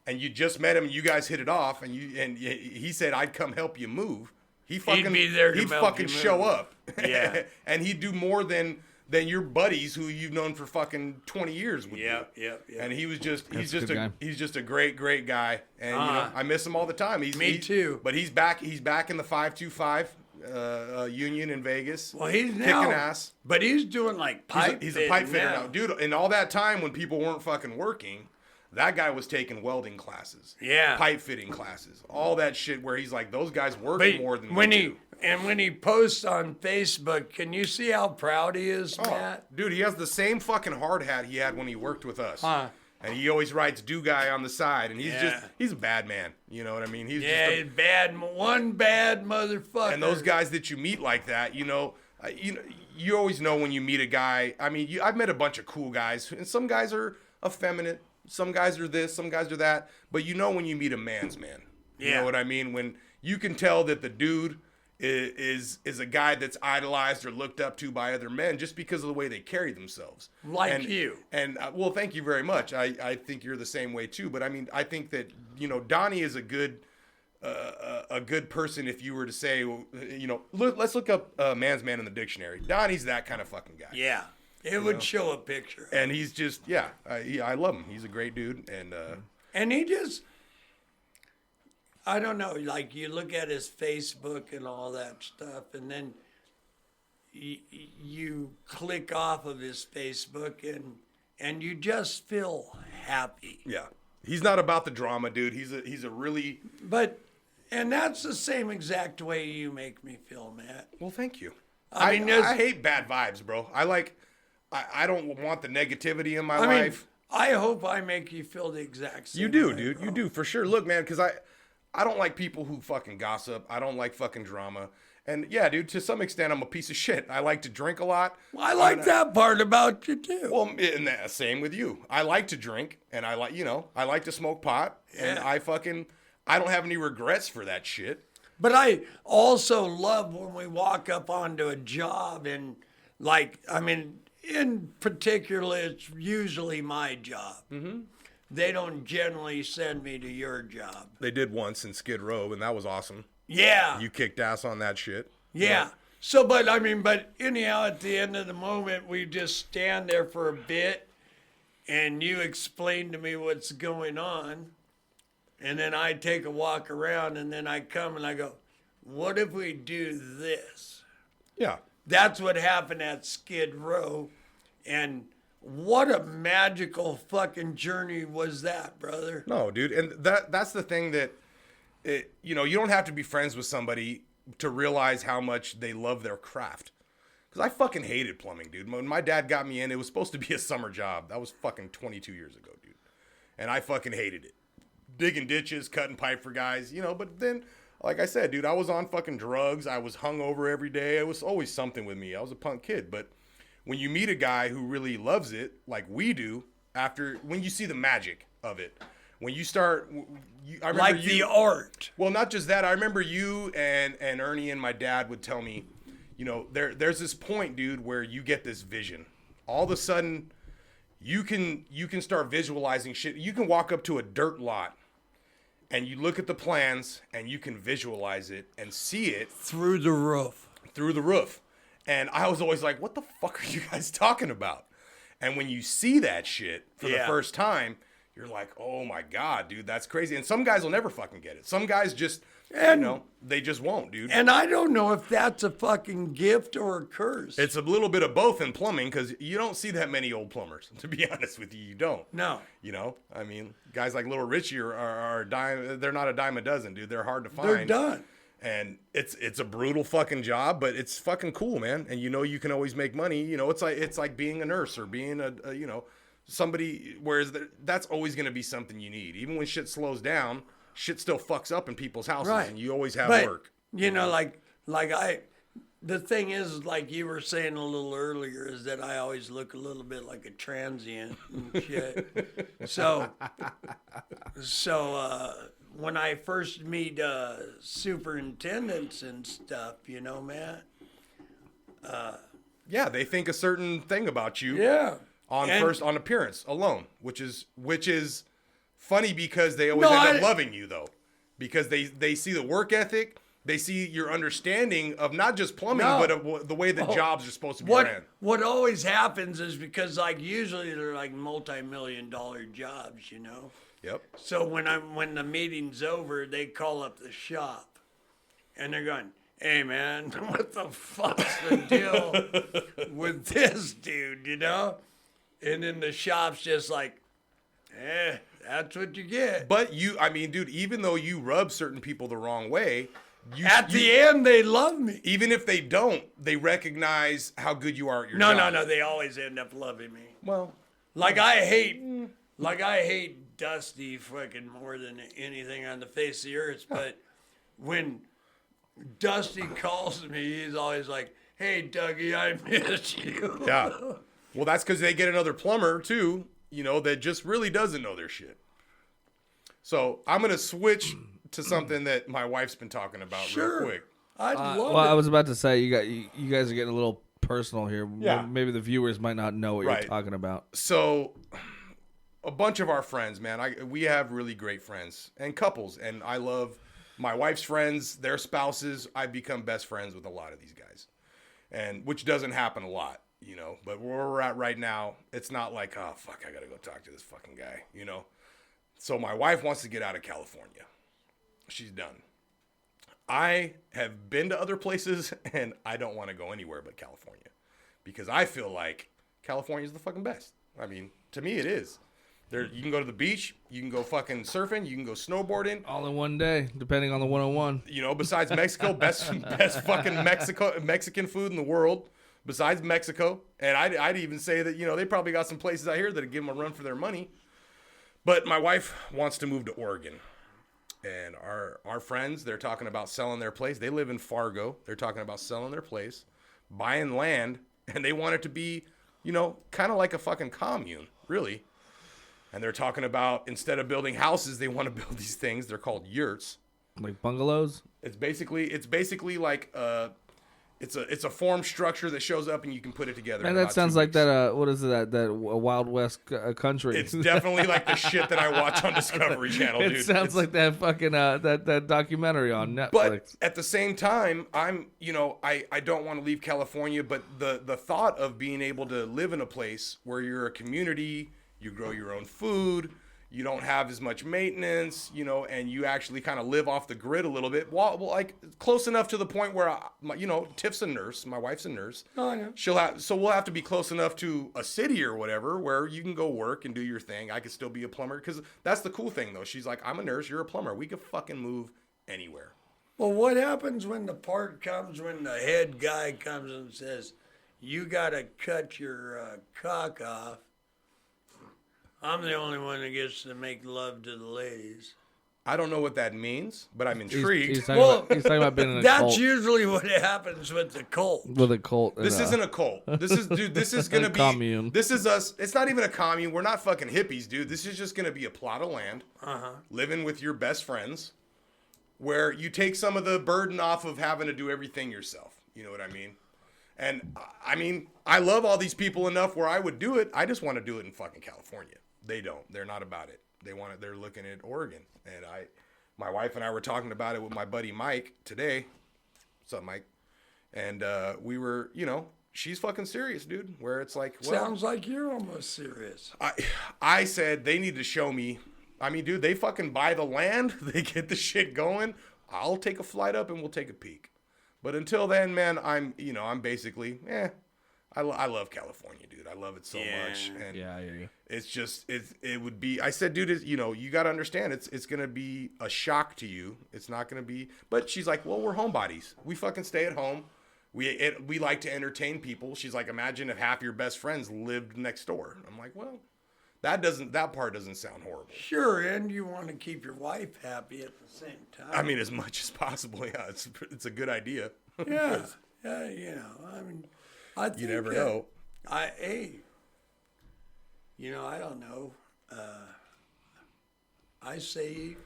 and you just met him and you guys hit it off, and he said, I'd come help you move. He'd be there to he'd help fucking you show move. up. Yeah. And he'd do more than your buddies who you've known for fucking 20 years would do. Yeah. And he's just a great guy. And I miss him all the time. Me too. But he's back in the 525 union in Vegas. Well, he's kicking now, ass. But he's doing like pipe. He's a pipe fitter now, dude. And all that time when people weren't fucking working, that guy was taking welding classes, pipe fitting classes, all that shit. Where he's like, those guys work more than we do. And when he posts on Facebook, can you see how proud he is, Matt? Dude, he has the same fucking hard hat he had when he worked with us. And he always writes "do guy" on the side, and he's a bad man. You know what I mean? He's one bad motherfucker. And those guys that you meet like that, you always know when you meet a guy. I mean, I've met a bunch of cool guys, and some guys are effeminate, some guys are this, some guys are that. But when you meet a man's man, you know what I mean? When you can tell that the dude is a guy that's idolized or looked up to by other men just because of the way they carry themselves. You. And well, thank you very much. I think you're the same way too. But I mean, I think that, Donnie is a good person. If you were to say, let's look up man's man in the dictionary. Donnie's that kind of fucking guy. Yeah. It would show a picture. And he's just, I love him. He's a great dude. And he just, I don't know, like you look at his Facebook and all that stuff, and then you click off of his Facebook and you just feel happy. Yeah. He's not about the drama, dude. He's a really... And that's the same exact way you make me feel, Matt. Well, thank you. I mean, I hate bad vibes, bro. I don't want the negativity in my life. I hope I make you feel the exact same You do, way, dude. bro. You do for sure. Look, man, because I don't like people who fucking gossip. I don't like fucking drama. And yeah, dude, to some extent, I'm a piece of shit. I like to drink a lot. Well, I like that part about you, too. Well, and that, same with you. I like to drink, and I like, I like to smoke pot, and Yeah. I don't have any regrets for that shit. But I also love when we walk up onto a job and, like, I mean, in particular, it's usually my job. Mm-hmm. They don't generally send me to your job. They did once in Skid Row, and that was awesome. Yeah. You kicked ass on that shit. Yeah. So, but anyhow, at the end of the moment, we just stand there for a bit and you explain to me what's going on. And then I take a walk around and then I come and I go, what if we do this? Yeah. That's what happened at Skid Row. And what a magical fucking journey was that, brother. No, dude. And that's the thing that, you don't have to be friends with somebody to realize how much they love their craft. Because I fucking hated plumbing, dude. When my dad got me in, it was supposed to be a summer job. That was fucking 22 years ago, dude. And I fucking hated it. Digging ditches, cutting pipe for guys, but then, like I said, dude, I was on fucking drugs. I was hungover every day. It was always something with me. I was a punk kid. But when you meet a guy who really loves it, like we do, when you see the magic of it, when you start, I remember Like the art. Well, not just that. I remember you and Ernie and my dad would tell me, there's this point, dude, where you get this vision. All of a sudden, you can start visualizing shit. You can walk up to a dirt lot and you look at the plans and you can visualize it and see it Through the roof. And I was always like, what the fuck are you guys talking about? And when you see that shit for the first time, you're like, oh my God, dude, that's crazy. And some guys will never fucking get it. Some guys just, they just won't, dude. And I don't know if that's a fucking gift or a curse. It's a little bit of both in plumbing because you don't see that many old plumbers. To be honest with you, you don't. No. Guys like Little Richie are a dime. They're not a dime a dozen, dude. They're hard to find. They're done. And it's a brutal fucking job, but it's fucking cool, man. And you can always make money. It's like being a nurse or being a somebody. Whereas that's always going to be something you need. Even when shit slows down, shit still fucks up in people's houses, Right. and you always have But, work. the thing is, like you were saying a little earlier, is that I always look a little bit like a transient and shit. So, when I first meet superintendents and stuff, Matt. Yeah, they think a certain thing about you. Yeah. On appearance alone, which is funny because they always end up loving you though, because they see the work ethic, they see your understanding of not just plumbing, but of the way the jobs are supposed to be ran. What always happens is because usually they're like multi-million-dollar jobs, Yep. So when the meeting's over, they call up the shop, and they're going, "Hey man, what the fuck's the deal with this dude?" And then the shop's just like, that's what you get. But dude, even though you rub certain people the wrong way, At the end, they love me. even if they don't, they recognize how good you are at your job. No, they always end up loving me. Well, Like I hate Dusty fucking more than anything on the face of the earth. But when Dusty calls me, he's always like, "Hey, Dougie, I miss you." yeah. Well, that's because they get another plumber too, that just really doesn't know their shit. So I'm gonna switch to something that my wife's been talking about real quick. I love Well, it. I was about to say you guys are getting a little personal here. Yeah. Maybe the viewers might not know what Right. you're talking about. So, a bunch of our friends, man, we have really great friends and couples, and I love my wife's friends, their spouses. I've become best friends with a lot of these guys, and which doesn't happen a lot, But where we're at right now, it's not like, oh fuck, I gotta go talk to this fucking guy, So my wife wants to get out of California. She's done. I have been to other places, and I don't want to go anywhere but California, because I feel like California is the fucking best. I mean, to me, it is. There, you can go to the beach, you can go fucking surfing, you can go snowboarding. All in one day, depending on the 101. Besides Mexico, best fucking Mexican food in the world. besides Mexico. And I'd even say that, they probably got some places out here that give them a run for their money. But my wife wants to move to Oregon. And our friends, they're talking about selling their place. They live in Fargo. They're talking about selling their place, buying land, and they want it to be, kind of like a fucking commune, really. And they're talking about, instead of building houses, they want to build these things. They're called yurts. Like bungalows? It's basically like it's a form structure that shows up and you can put it together. And that sounds like that. What is it? That Wild West country. It's definitely like the shit that I watch on Discovery Channel, dude. It sounds like that fucking that documentary on Netflix. But at the same time, I don't want to leave California, but the thought of being able to live in a place where you're a community, you grow your own food, you don't have as much maintenance, and you actually kind of live off the grid a little bit. Well, like close enough to the point where, Tiff's a nurse. My wife's a nurse. Oh, I know. So we'll have to be close enough to a city or whatever where you can go work and do your thing. I could still be a plumber, because that's the cool thing, though. She's like, I'm a nurse, you're a plumber. We could fucking move anywhere. Well, what happens when the part comes when the head guy comes and says, you got to cut your cock off? I'm the only one that gets to make love to the ladies. I don't know what that means, but I'm intrigued. He's talking about being in a That's cult. usually what happens with the cult. With a cult. This isn't a cult. This is going to be... commune. This is us. It's not even a commune. We're not fucking hippies, dude. This is just going to be a plot of land, living with your best friends, where you take some of the burden off of having to do everything yourself. You know what I mean? And, I love all these people enough where I would do it. I just want to do it in fucking California. They don't. They're not about it. They're looking at Oregon. And my wife and I were talking about it with my buddy Mike today. What's up, Mike? And we were, she's fucking serious, dude. Where it's like, well, Sounds like you're almost serious. I said they need to show me. Dude, they fucking buy the land. They get the shit going. I'll take a flight up and we'll take a peek. But until then, man, I'm basically, I love California, dude. I love it so much. And yeah, I hear you. it's just, it would be, I said, dude, you got to understand, it's going to be a shock to you. It's not going to be, but she's like, well, we're homebodies. We fucking stay at home. We like to entertain people. She's like, imagine if half your best friends lived next door. I'm like, well, that part doesn't sound horrible. Sure, and you want to keep your wife happy at the same time. As much as possible. Yeah, it's a good idea. Yeah, I think You never know. I don't know. I say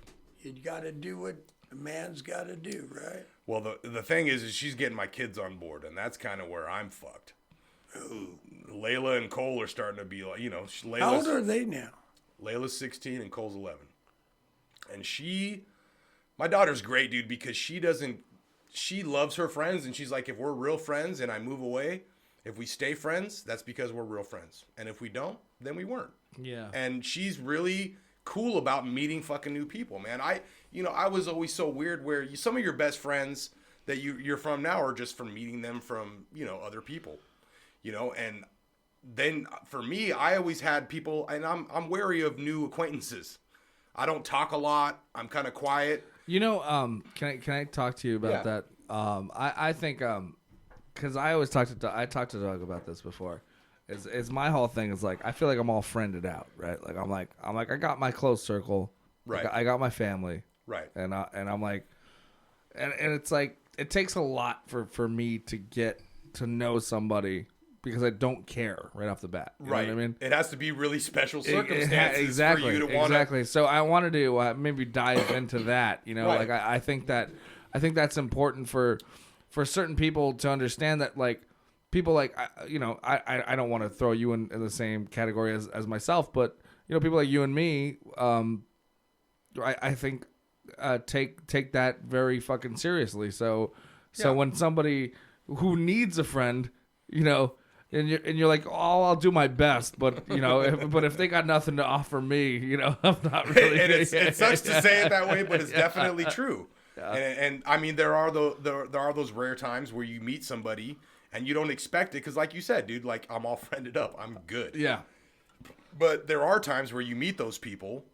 you got to do what a man's got to do, right? Well, the thing is she's getting my kids on board, and that's kind of where I'm fucked. Ooh. Layla and Cole are starting to be like, Layla's, How old are they now? Layla's 16 and Cole's 11. And my daughter's great, dude, because she loves her friends, and she's like, if we're real friends and I move away, if we stay friends, that's because we're real friends. And if we don't, then we weren't. Yeah. And she's really cool about meeting fucking new people, man. I was always so weird where some of your best friends that you're from now are just from meeting them from, other people, and then for me, I always had people, and I'm wary of new acquaintances. I don't talk a lot. I'm kind of quiet. Can I talk to you about that? I think, cause I always talked to Doug about this before. Is my whole thing is like, I feel like I'm all friended out, right? Like I'm like, I got my close circle. Right. I got my family. Right. And I'm like, and it's like, it takes a lot for me to get to know somebody because I don't care right off the bat. You know what I mean? It has to be really special circumstances exactly, for you to want to. Exactly. So I wanted to maybe dive into that. Right. Like I think that's important for certain people to understand that, like, people like, I don't want to throw you in the same category as myself, but people like you and me, I think take that very fucking seriously. So when somebody who needs a friend, and you're like, oh, I'll do my best, but if they got nothing to offer me, I'm not really. And it sucks to say it that way, but it's definitely true. Yeah. And there are those rare times where you meet somebody and you don't expect it, because like you said, dude, like, I'm all friended up, I'm good. Yeah. But there are times where you meet those people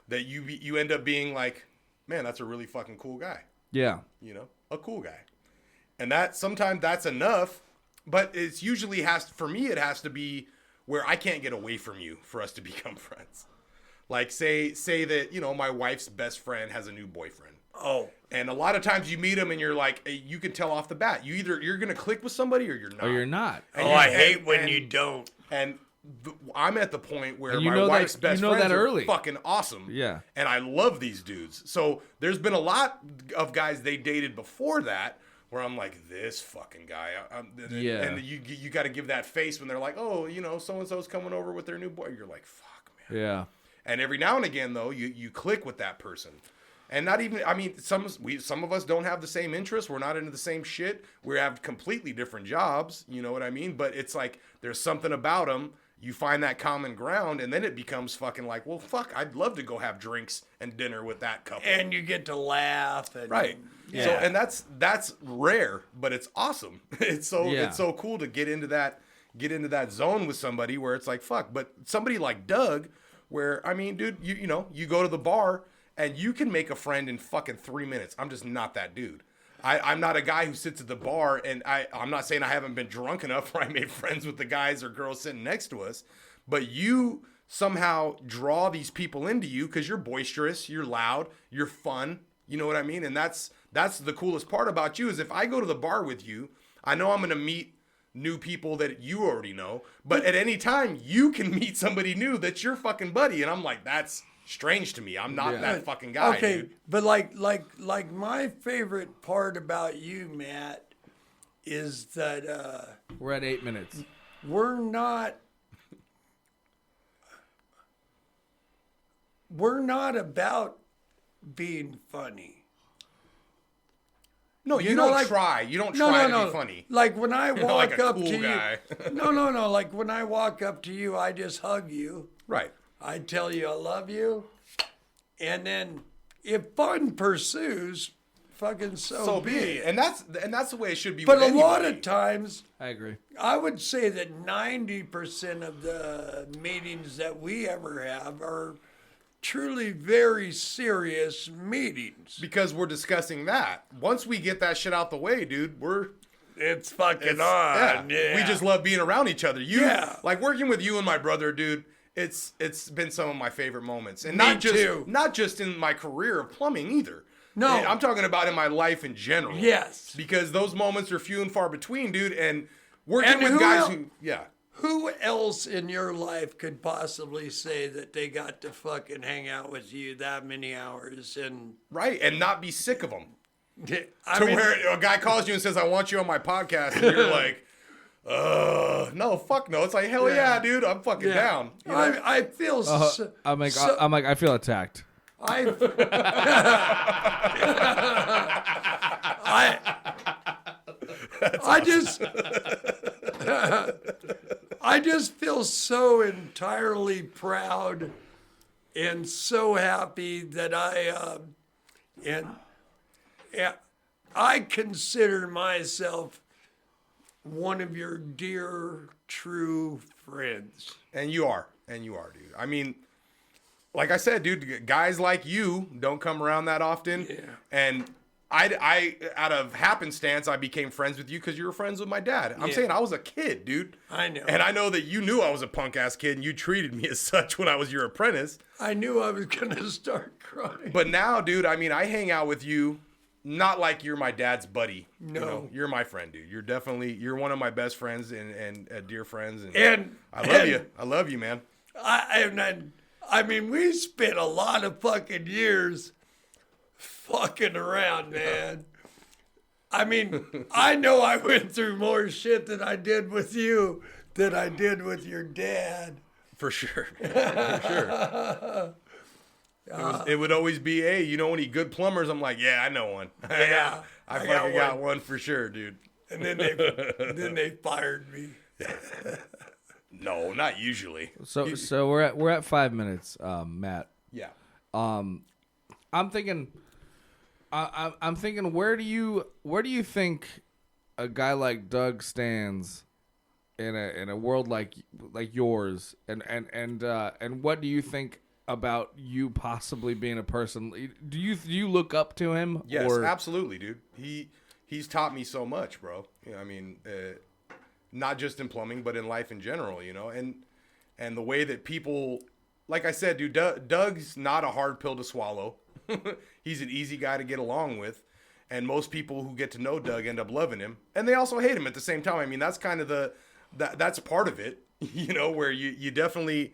that you end up being like, man, that's a really fucking cool guy. Yeah. A cool guy. And sometimes that's enough But it's usually for me, it has to be where I can't get away from you for us to become friends. Like say that, you know, my wife's best friend has a new boyfriend. Oh. And a lot of times you meet them and you're like, you can tell off the bat. You're going to click with somebody or you're not. Or you're not. And I hate when you don't. And I'm at the point where And you my know wife's that- best you know friends that are early. fucking awesome. Yeah. And I love these dudes. So there's been a lot of guys they dated before that where I'm like, this fucking guy. Yeah. And you got to give that face when they're like, oh, you know, so-and-so's coming over with their new boy. You're like, fuck, man. Yeah. And every now and again, though, you click with that person. And not even, I mean, some of us don't have the same interests. We're not into the same shit. We have completely different jobs. You know what I mean? But it's like there's something about them. You find that common ground, and then it becomes fucking like, well, fuck, I'd love to go have drinks and dinner with that couple. And you get to laugh. And, Right. Yeah. So, and that's rare, but it's awesome. It's so cool to get into that zone with somebody where it's like, fuck. But somebody like Doug, where, I mean, dude, you know, you go to the bar and you can make a friend in fucking 3 minutes. I'm just not that dude. I'm not a guy who sits at the bar, and I'm not saying I haven't been drunk enough where I made friends with the guys or girls sitting next to us, but you somehow draw these people into you because you're boisterous, you're loud, you're fun. You know what I mean? And that's the coolest part about you is if I go to the bar with you, I know I'm going to meet new people that you already know, but at any time you can meet somebody new that's your fucking buddy, and I'm like, that's strange to me. I'm not that fucking guy, Okay, dude. but like my favorite part about you, Matt, is that We're at 8 minutes. we're not about being funny. No, you know, don't like- try. You don't No, try no, to no. be funny. Like when I You're walk like a up cool to guy. you. No. Like when I walk up to you, I just hug you. Right. I tell you I love you. And then if fun pursues, fucking so be it. And that's the way it should be. But with a lot anybody. of times, I agree. I would say that 90% of the meetings that we ever have are truly very serious meetings. because we're discussing that. Once we get that shit out the way, dude, It's fucking it's on. yeah. We just love being around each other. Yeah. Like working with you and my brother, dude. It's been some of my favorite moments, and Me not too. just in my career of plumbing either. No. I'm talking about in my life in general. Yes. because those moments are few and far between, dude. And working And with who guys el- who, yeah. Who else in your life could possibly say that they got to fucking hang out with you that many hours? And Right, and not be sick of them. I To mean, where a guy calls you and says, I want you on my podcast, and you're like, no, fuck no. It's like, hell yeah, dude, I'm fucking down. You know? I feel so, I'm like, I feel attacked. I I just feel so entirely proud and so happy that I consider myself one of your dear true friends. And you are, dude. I mean, like I said, dude, guys like you don't come around that often. Yeah. And I out of happenstance, I became friends with you because you were friends with my dad. I'm Yeah. saying I was a kid, dude. I know. And I know that you knew I was a punk ass kid, and you treated me as such when I was your apprentice. I knew I was gonna start crying. But now, dude, I mean, I hang out with you, not like you're my dad's buddy. No. You know, you're my friend, dude. You're one of my best friends and dear friends. And I love you. I love you, man. I mean, we spent a lot of fucking years fucking around, man. I mean, I know I went through more shit than I did with you than I did with your dad. For sure. For sure. It would always be, hey, you know any good plumbers? I'm like, yeah, I know one. Yeah, I I fucking got got one for sure, dude. And then they fired me. No, not usually. So we're at 5 minutes, Matt. Yeah. I'm thinking, I'm thinking, where do you think a guy like Doug stands in a world like yours, and what do you think about you possibly being a person? Do you look up to him? Yes, or? absolutely, dude. He's taught me so much, bro. You know, I mean, not just in plumbing, but in life in general, and the way that people, like I said, dude, Doug's not a hard pill to swallow. He's an easy guy to get along with. And most people who get to know Doug end up loving him. And they also hate him at the same time. I mean, that's kind of that's part of it, where you definitely,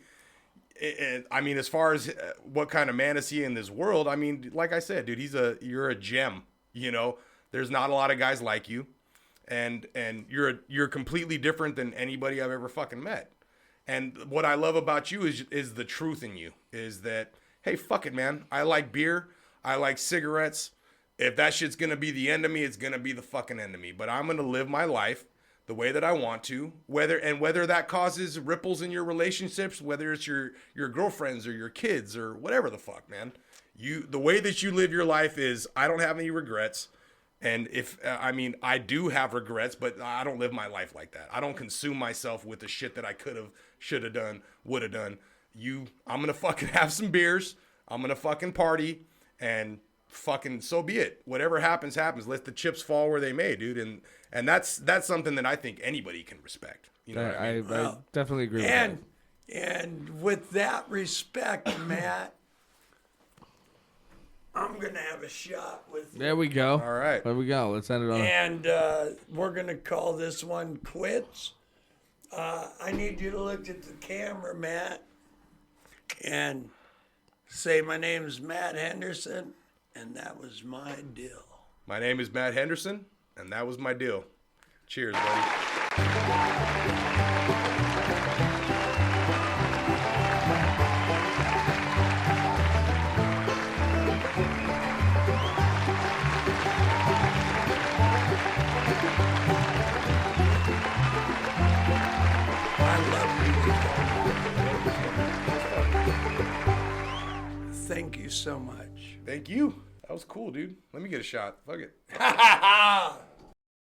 I mean, as far as what kind of man is he in this world, I mean, like I said, dude, you're a gem, There's not a lot of guys like you. And you're completely different than anybody I've ever fucking met. And what I love about you is the truth in you, is that, hey, fuck it, man. I like beer. I like cigarettes. If that shit's going to be the end of me, it's going to be the fucking end of me. But I'm going to live my life the way that I want to, whether that causes ripples in your relationships, whether it's your girlfriends or your kids or whatever the fuck, man. The way that you live your life is, I don't have any regrets. And I do have regrets, but I don't live my life like that. I don't consume myself with the shit that I could have, should have done, would have done. I'm going to fucking have some beers. I'm going to fucking party, and fucking so be it. Whatever happens, happens. Let the chips fall where they may, dude. And that's something that I think anybody can respect. You know what I mean? I definitely agree with that. And with that respect, Matt, I'm going to have a shot with you. There we go. All right. There we go. Let's end it on And we're going to call this one quits. I need you to look at the camera, Matt, and say, my name is Matt Henderson, and that was my deal. My name is Matt Henderson, and that was my deal. Cheers, buddy. Thank you so much. Thank you. That was cool, dude. Let me get a shot. Fuck it.